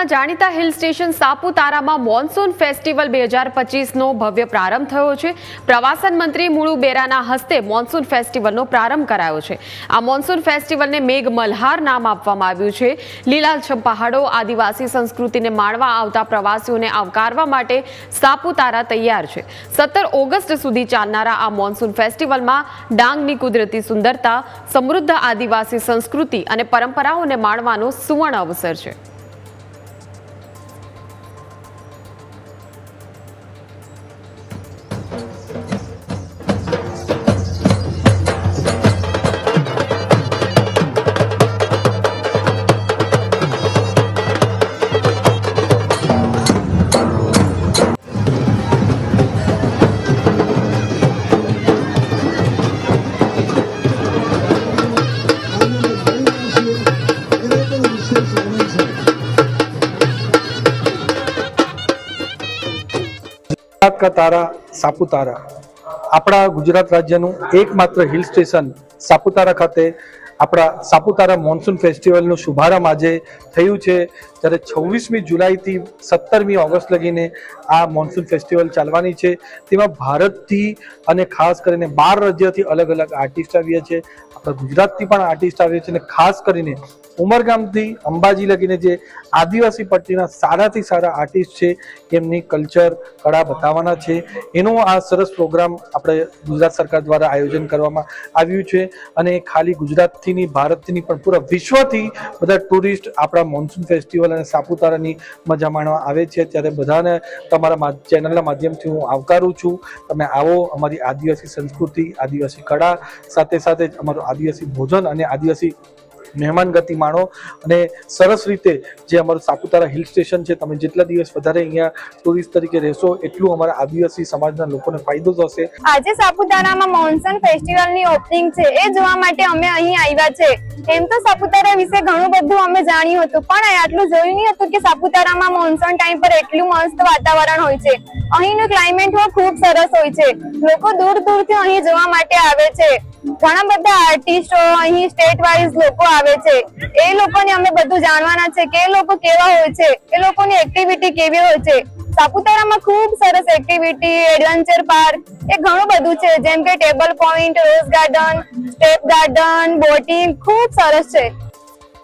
ગુજરાતના જાણીતા hill station સાપુતારામાં મોન્સૂન ફેસ્ટિવલ 2025નો ભવ્ય પ્રારંભ થયો છે। પ્રવાસન મંત્રી મુળુ બેરાના હસ્તે મોન્સૂન ફેસ્ટિવલનો પ્રારંભ કરાયો છે। આ મોન્સૂન ફેસ્ટિવલને મેઘ મલ્હાર નામ આપવામાં આવ્યું છે। લીલાછમ પહાડો, આદિવાસી સંસ્કૃતિને માણવા આવતા પ્રવાસીઓને આવકારવા માટે સાપુતારા તૈયાર છે। 17 ઓગસ્ટ સુધી ચાલનારા આ મોન્સૂન ફેસ્ટિવલમાં ડાંગની કુદરતી સુંદરતા, સમૃદ્ધ આદિવાસી સંસ્કૃતિ અને પરંપરાઓને માણવાનો સુવર્ણ અવસર છે। का तारा सापुतारा अपना गुजरात राज्यનું એકમાત્ર હિલ સ્ટેશન સાપુતારા ખાતે આપણા સાપુતારા મોન્સૂન ફેસ્ટિવલનો શુભારંભ આજે થયું છે। ત્યારે 26મી જુલાઈથી 17મી ઓગસ્ટ લગીને આ મોન્સૂન ફેસ્ટિવલ ચાલવાની છે। તેમાં ભારતથી અને ખાસ કરીને 12 રાજ્યોથી અલગ અલગ આર્ટિસ્ટ આવ્યા છે। આપણા ગુજરાતથી પણ આર્ટિસ્ટ આવ્યા છે અને ખાસ કરીને ઉમરગામથી અંબાજી લગીને જે આદિવાસી પટ્ટીના સારાથી સારા આર્ટિસ્ટ છે એમની કલ્ચર કળા બતાવવાના છે। એનો આ સરસ પ્રોગ્રામ આપણે ગુજરાત સરકાર દ્વારા આયોજન કરવામાં આવ્યું છે અને ખાલી ગુજરાતથી નહીં, ભારતથી પણ પૂરા વિશ્વથી બધા ટુરિસ્ટ આપણા મોન્સૂન ફેસ્ટિવલ અને સાપુતારાની મજા માણવા આવે છે। ત્યારે બધાને તમારા ચેનલના માધ્યમથી હું આવકારું છું। તમે આવો, અમારી આદિવાસી સંસ્કૃતિ, આદિવાસી કળા, સાથે સાથે અમારું આદિવાસી ભોજન અને આદિવાસી મહેમાન ગતિ માણો અને સરસ રીતે જે અમારું સાપુતારા હિલ સ્ટેશન છે, તમે જેટલા દિવસ વધારે અહીંયા ટુરિસ્ટ તરીકે રહેશો એટલું અમારા આદિવાસી સમાજના લોકોને ફાયદો થશે। આજે સાપુતારામાં મોન્સૂન ફેસ્ટિવલની ઓપનિંગ છે, એ જોવા માટે અમે અહીં આવ્યા છે। એમ તો સાપુતારા વિશે ઘણું બધું અમે જાણ્યું હતું, પણ આટલું જોયું નહીં હતું કે સાપુતારામાં મોન્સૂન ટાઈમ પર એટલું મસ્ત વાતાવરણ હોય છે। અહીંનું ક્લાઇમેટ ખૂબ સરસ હોય છે। લોકો દૂર દૂરથી અહીં જોવા માટે આવે છે। ઘણા બધા આર્ટિસ્ટો અહીં સ્ટેટ વાઇઝ લોકો આવે છે। એ લોકોને અમે બધું જાણવાના છે કે એ લોકો કેવા હોય છે, એ લોકોની એક્ટિવિટી કેવી હોય છે। સાપુતારામાં ખૂબ સરસ એક્ટિવિટી, એડવેન્ચર પાર્ક એ ઘણું બધું છે, જેમ કે table point, rose garden, step garden, boating ખૂબ સરસ છે।